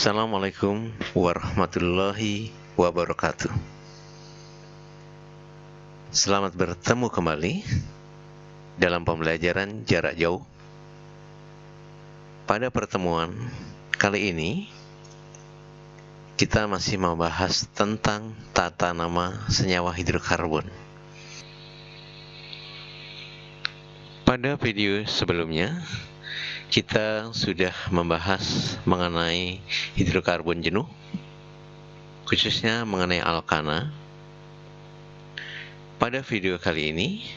Assalamualaikum warahmatullahi wabarakatuh. Selamat bertemu kembali dalam pembelajaran jarak jauh. Pada pertemuan kali ini, kita masih membahas tentang tata nama senyawa hidrokarbon. Pada video sebelumnya, kita sudah membahas mengenai hidrokarbon jenuh, khususnya mengenai alkana. Pada video kali ini,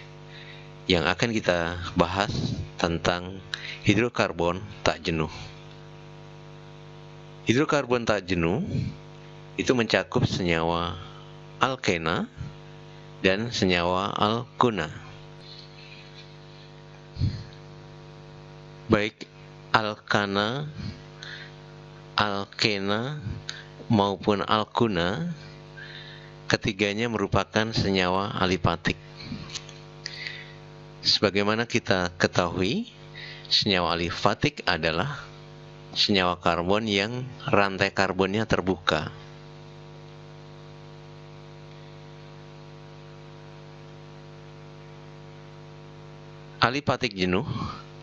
yang akan kita bahas tentang hidrokarbon tak jenuh. Hidrokarbon tak jenuh itu mencakup senyawa alkena dan senyawa alkuna. Baik alkana, alkena maupun alkuna, ketiganya merupakan senyawa alipatik. Sebagaimana kita ketahui, senyawa alipatik adalah senyawa karbon yang rantai karbonnya terbuka. Alipatik jenuh,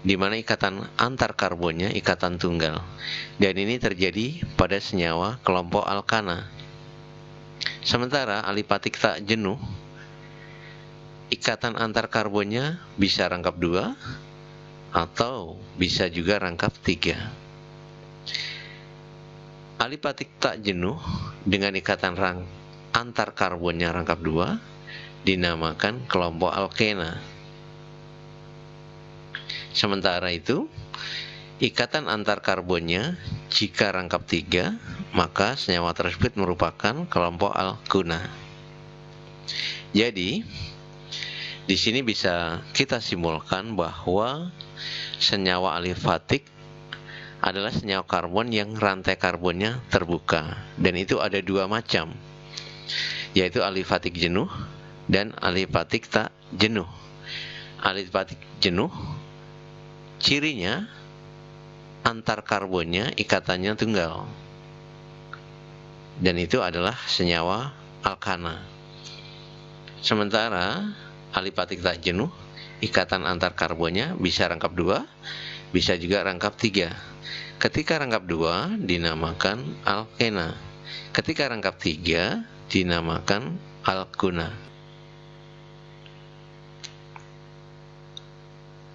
di mana ikatan antar karbonnya ikatan tunggal, dan ini terjadi pada senyawa kelompok alkana. Sementara alipatik tak jenuh, ikatan antar karbonnya bisa rangkap 2 atau bisa juga rangkap 3. Alipatik tak jenuh dengan ikatan antar karbonnya rangkap 2 dinamakan kelompok alkena. Sementara itu, ikatan antar karbonnya jika rangkap 3, maka senyawa tersebut merupakan kelompok alkuna. Jadi, di sini bisa kita simpulkan bahwa senyawa alifatik adalah senyawa karbon yang rantai karbonnya terbuka, dan itu ada 2 macam, yaitu alifatik jenuh dan alifatik tak jenuh. Alifatik jenuh cirinya antar karbonnya ikatannya tunggal, dan itu adalah senyawa alkana. Sementara alipatik tak jenuh, ikatan antar karbonnya bisa rangkap 2, bisa juga rangkap 3. Ketika rangkap 2 dinamakan alkena, ketika rangkap 3 dinamakan alkuna.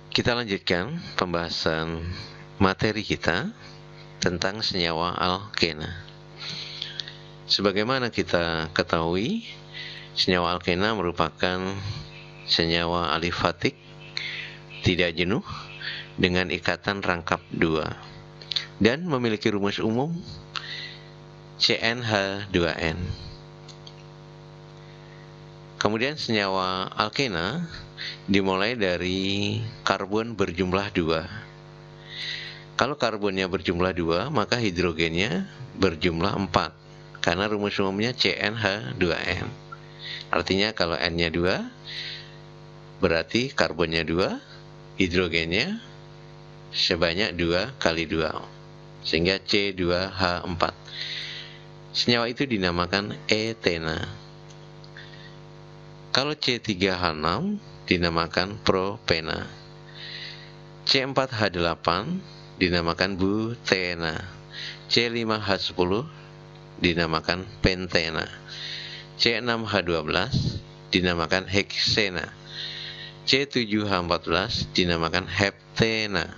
Kita lanjutkan pembahasan materi kita tentang senyawa alkena. Sebagaimana kita ketahui, senyawa alkena merupakan senyawa alifatik tidak jenuh dengan ikatan rangkap 2 dan memiliki rumus umum CnH2n. Kemudian senyawa alkena dimulai dari karbon berjumlah 2. Kalau karbonnya berjumlah 2, maka hidrogennya berjumlah 4, karena rumus umumnya CnH2n. Artinya kalau N-nya 2, berarti karbonnya 2, hidrogennya sebanyak 2 kali 2, sehingga C2H4. Senyawa itu dinamakan etena. Kalau C3H6 dinamakan propena. C4H8 dinamakan butena. C5H10 dinamakan pentena. C6H12 dinamakan heksena. C7H14 dinamakan heptena.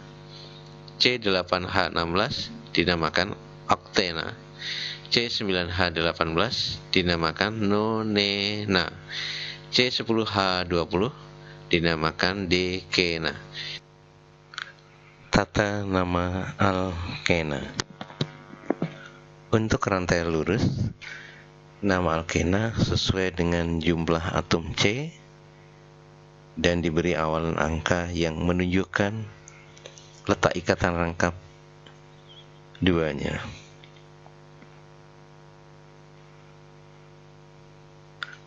C8H16 dinamakan oktena. C9H18 dinamakan nonena. C10H20 dinamakan dekena. Tata nama alkena. Untuk rantai lurus, nama alkena sesuai dengan jumlah atom C dan diberi awalan angka yang menunjukkan letak ikatan rangkap 2-nya.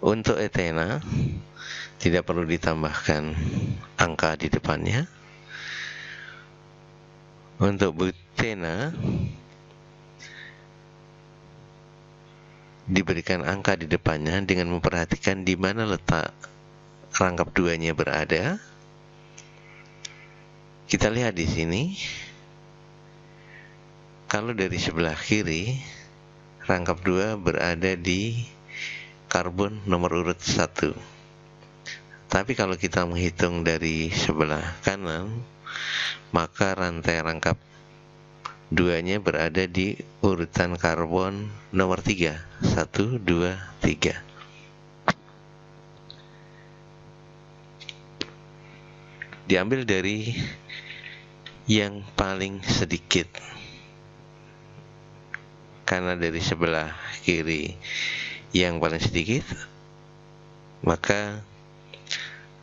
Untuk etena, tidak perlu ditambahkan angka di depannya. Untuk butena diberikan angka di depannya dengan memperhatikan di mana letak rangkap 2-nya berada. Kita lihat di sini, kalau dari sebelah kiri rangkap 2 berada di karbon nomor urut 1. Tapi kalau kita menghitung dari sebelah kanan, maka rantai rangkap 2-nya berada di urutan karbon nomor 3. 1, 2, 3. Diambil dari yang paling sedikit, karena dari sebelah kiri yang paling sedikit, maka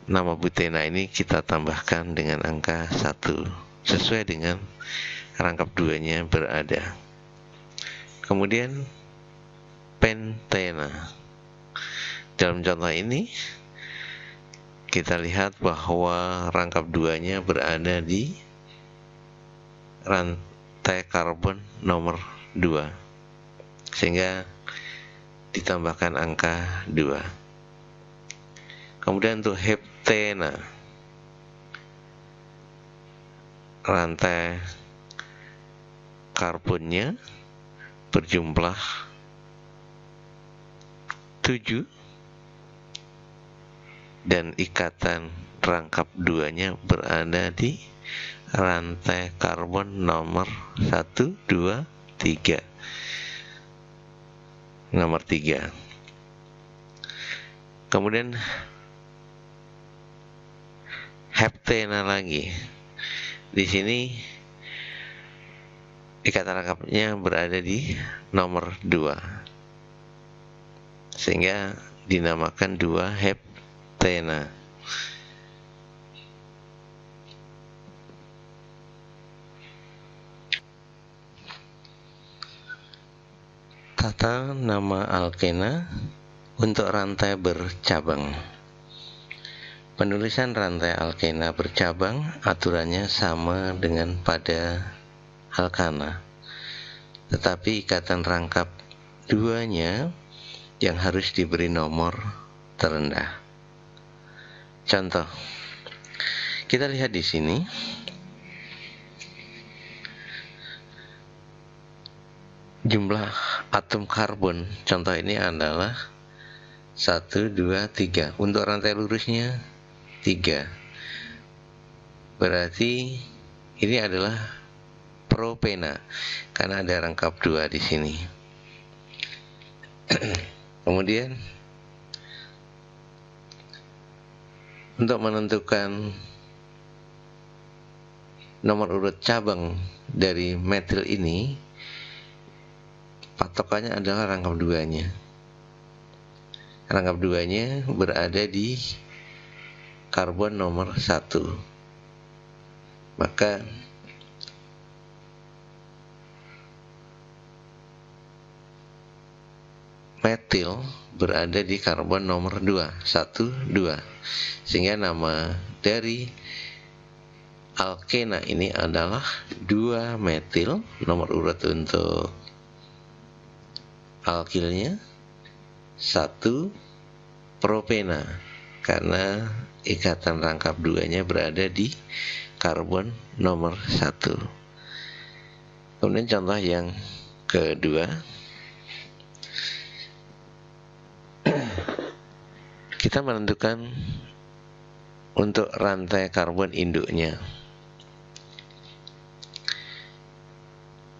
nama butena ini kita tambahkan dengan angka 1 sesuai dengan rangkap 2-nya berada. Kemudian pentena. Dalam contoh ini kita lihat bahwa rangkap 2-nya berada di rantai karbon nomor 2, sehingga ditambahkan angka 2. Kemudian untuk heptena, rantai karbonnya berjumlah 7 dan ikatan rangkap 2-nya berada di rantai karbon nomor 1, 2, 3. Nomor 3. Kemudian heptena lagi. Di sini ikatan rangkapnya berada di nomor 2, sehingga dinamakan 2 heptena. Tata nama alkena untuk rantai bercabang. Penulisan rantai alkena bercabang aturannya sama dengan pada alkana, tetapi ikatan rangkap 2-nya yang harus diberi nomor terendah. Contoh, kita lihat di sini. Jumlah atom karbon contoh ini adalah 1, 2, 3. Untuk rantai lurusnya 3. Berarti ini adalah propena karena ada rangkap 2 di sini. Kemudian untuk menentukan nomor urut cabang dari metil ini, patokannya adalah rangkap 2-nya. Rangkap 2-nya berada di karbon nomor 1. Maka metil berada di karbon nomor 2, 1, 2. Sehingga nama dari alkena ini adalah 2 metil, nomor urut untuk alkilnya 1 propena, karena ikatan rangkap 2-nya berada di karbon nomor 1. Kemudian contoh yang kedua, kita menentukan untuk rantai karbon induknya.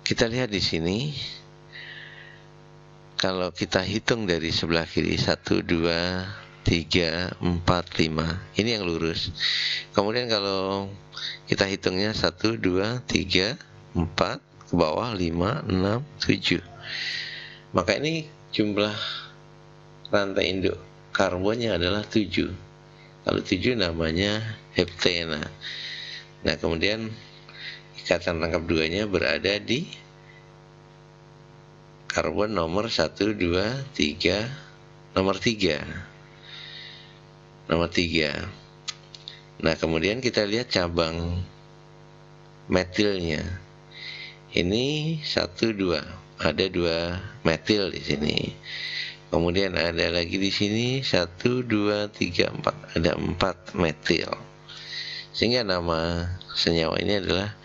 Kita lihat di sini, kalau kita hitung dari sebelah kiri 1, 2, 3, 4, 5, ini yang lurus. Kemudian kalau kita hitungnya 1, 2, 3, 4, ke bawah 5, 6, 7. Maka ini jumlah rantai induk karbonnya adalah 7. Kalau 7 namanya heptena. Nah, kemudian ikatan rangkap 2-nya berada di karbon nomor 1, 2, 3, nomor 3. Nomor 3. Nah, kemudian kita lihat cabang metilnya. Ini 1, 2. Ada 2 metil di sini. Kemudian ada lagi di sini 1, 2, 3, 4. Ada 4 metil. Sehingga nama senyawa ini adalah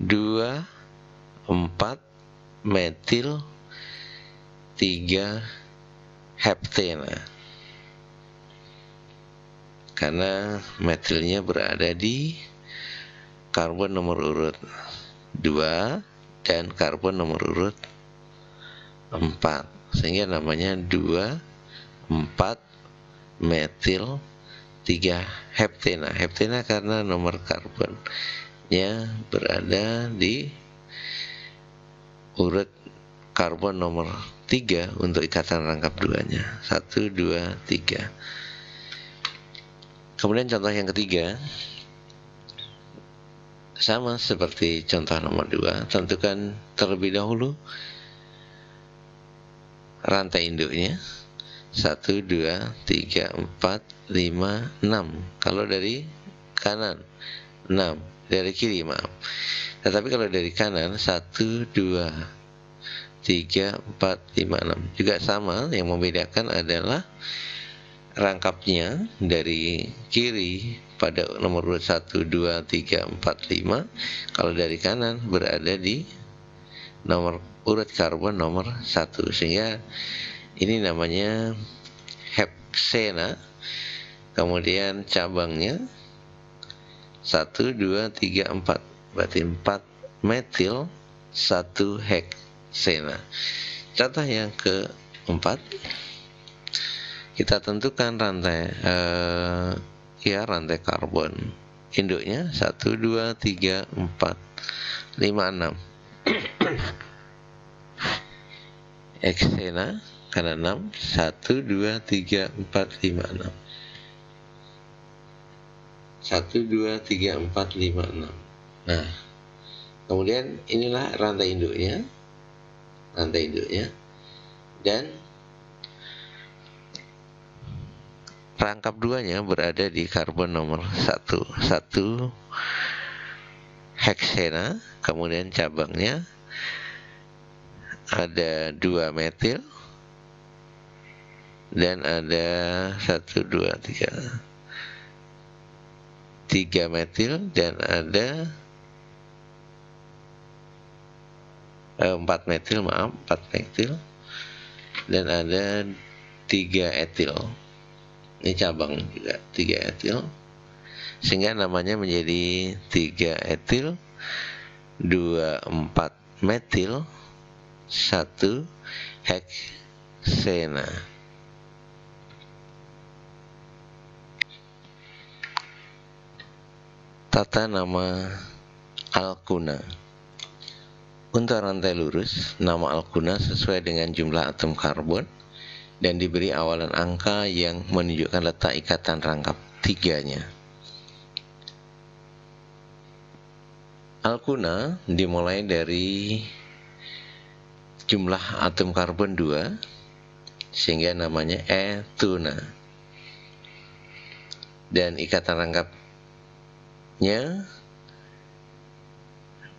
2, 4 metil 3 heptena. Karena metilnya berada di karbon nomor urut 2 dan karbon nomor urut 4. Sehingga namanya 2, 4 metil 3 heptena. Heptena karena nomor karbonnya berada di urut karbon nomor 3 untuk ikatan rangkap 2-nya. 1, 2, 3. Kemudian contoh yang ketiga, sama seperti contoh nomor 2, tentukan terlebih dahulu rantai induknya. 1, 2, 3, 4, 5, 6. Kalau dari kanan 6, dari kiri maaf. Tetapi kalau dari kanan 1, 2, 3, 4, 5, 6 juga sama. Yang membedakan adalah rangkapnya. Dari kiri pada nomor urut 1, 2, 3, 4, 5. Kalau dari kanan berada di nomor urut karbon nomor 1. Sehingga ini namanya heksena. Kemudian cabangnya 1, 2, 3, 4. Berarti 4 metil 1 heksena. Contoh yang keempat, kita tentukan rantai rantai karbon induknya 1, 2, 3, 4, 5, 6. Heksena karena 6, 1, 2, 3, 4, 5, 6. 1, 2, 3, 4, 5, 6. Nah, kemudian inilah rantai induknya. Dan rangkap 2-nya berada di karbon nomor 1. 1 heksena, kemudian cabangnya ada 2 metil dan ada 1, 2, 3 metil dan ada 4 metil, maaf, 4 metil dan ada 3 etil. Ini cabang juga 3 etil. Sehingga namanya menjadi 3 etil 2, 4 metil 1 heksena. Tata nama alkuna. Untuk rantai lurus, nama alkuna sesuai dengan jumlah atom karbon dan diberi awalan angka yang menunjukkan letak ikatan rangkap 3-nya. Alkuna dimulai dari jumlah atom karbon 2 sehingga namanya etuna. Dan ikatan rangkapnya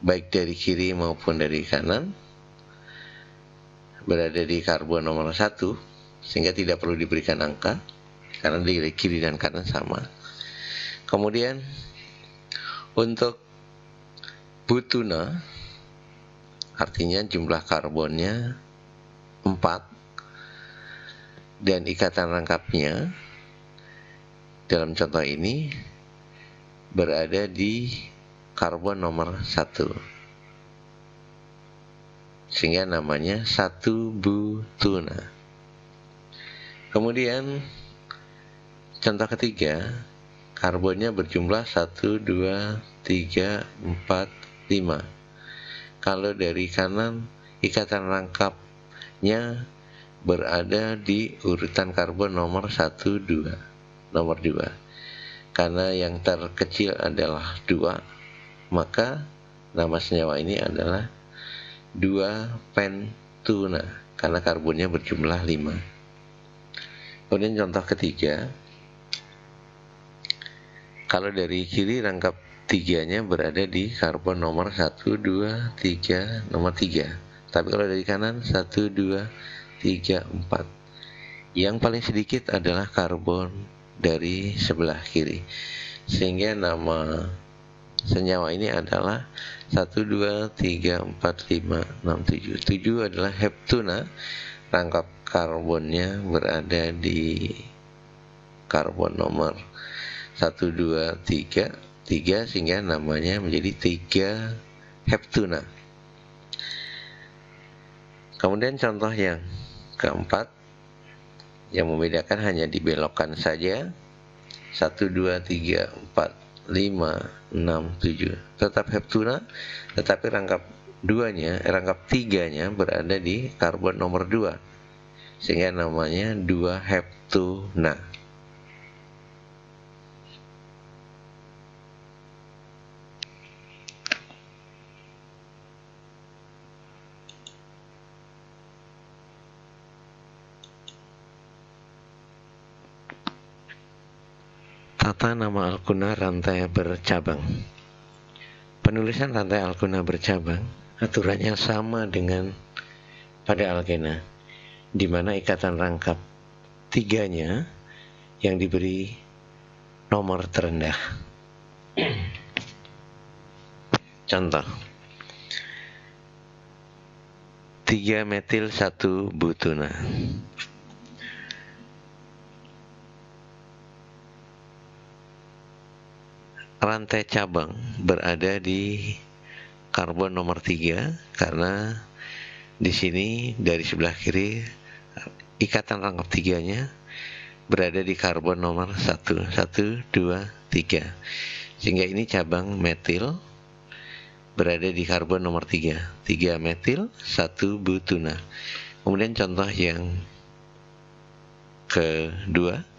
baik dari kiri maupun dari kanan berada di karbon nomor 1 sehingga tidak perlu diberikan angka karena dari kiri dan kanan sama. Kemudian untuk butuna, artinya jumlah karbonnya 4 dan ikatan rangkapnya dalam contoh ini berada di karbon nomor 1 sehingga namanya 1 butuna. Kemudian contoh ketiga, karbonnya berjumlah 1, 2, 3, 4, 5. Kalau dari kanan ikatan rangkapnya berada di urutan karbon nomor 1, 2, nomor 2. Karena yang terkecil adalah 2, maka nama senyawa ini adalah 2 pentuna karena karbonnya berjumlah 5. Kemudian contoh ketiga, kalau dari kiri rangkap 3-nya berada di karbon nomor 1, 2, 3, nomor 3. Tapi kalau dari kanan 1, 2, 3, 4. Yang paling sedikit adalah karbon dari sebelah kiri, sehingga nama senyawa ini adalah 1, 2, 3, 4, 5, 6, 7. 7 adalah heptuna, rangkap karbonnya berada di karbon nomor 1, 2, 3, 3, sehingga namanya menjadi 3 heptuna. Kemudian contoh yang keempat, yang membedakan hanya dibelokkan saja. 1, 2, 3, 4, 5, 6, 7 tetap heptuna, tetapi rangkap 3-nya berada di karbon nomor 2, sehingga namanya 2 heptuna. Tata nama alkuna rantai bercabang. Penulisan rantai alkuna bercabang aturannya sama dengan pada alkena, di mana ikatan rangkap 3-nya yang diberi nomor terendah. Contoh, 3 metil 1 butuna. Rantai cabang berada di karbon nomor 3 karena di sini dari sebelah kiri ikatan rangkap 3-nya berada di karbon nomor 1, 1, 2, 3, sehingga ini cabang metil berada di karbon nomor 3, 3 metil 1 butuna. Kemudian contoh yang kedua,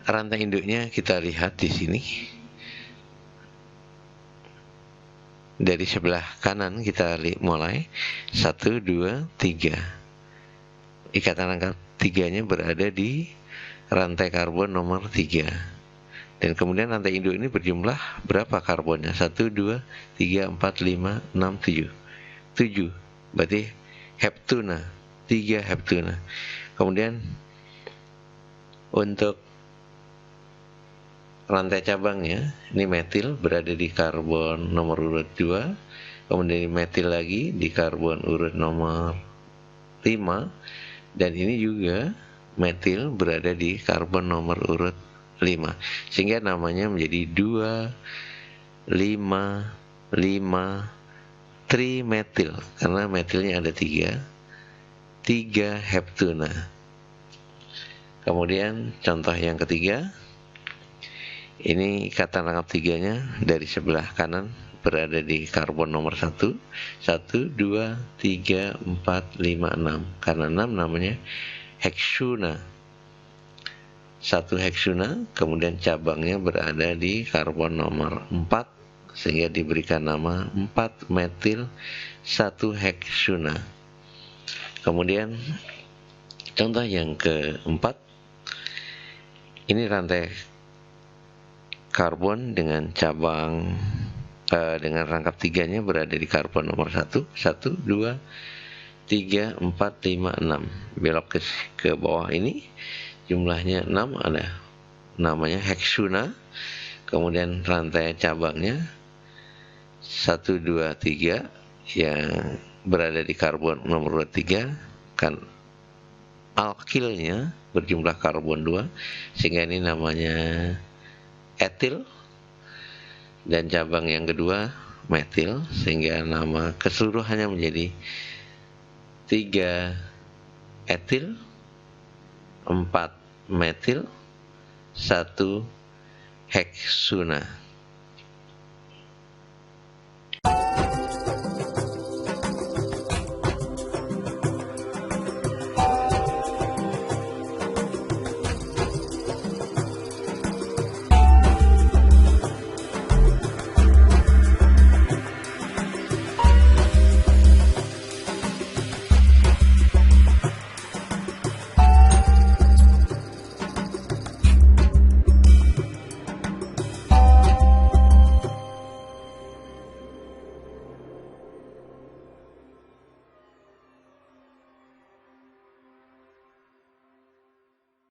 rantai induknya kita lihat di sini. Dari sebelah kanan kita mulai 1, 2, 3. Ikatan rangkap 3-nya berada di rantai karbon nomor 3. Dan kemudian rantai induk ini berjumlah berapa karbonnya? 1, 2, 3, 4, 5, 6, 7. 7. Berarti heptuna, 3 heptuna. Kemudian untuk rantai cabangnya, ini metil berada di karbon nomor urut 2, kemudian metil lagi di karbon urut nomor 5, dan ini juga metil berada di karbon nomor urut 5, sehingga namanya menjadi 2, 5, 5 trimetil, karena metilnya ada 3 heptuna. Kemudian contoh yang ketiga, ini ikatan rangkap 3-nya dari sebelah kanan berada di karbon nomor 1, 1, 2, 3, 4, 5, 6. Karena 6 namanya heksuna. 1 heksuna, kemudian cabangnya berada di karbon nomor 4, sehingga diberikan nama 4 metil 1 heksuna. Kemudian contoh yang keempat, ini rantai karbon dengan cabang dengan rangkap 3-nya berada di karbon nomor 1, 1, 2, 3, 4, 5, 6. Belok ke bawah ini jumlahnya 6, ada namanya heksuna. Kemudian rantai cabangnya 1, 2, 3 yang berada di karbon nomor 3, kan alkilnya berjumlah karbon 2, sehingga ini namanya etil, dan cabang yang kedua metil, sehingga nama keseluruhannya menjadi 3 etil, 4 metil, 1 heksuna.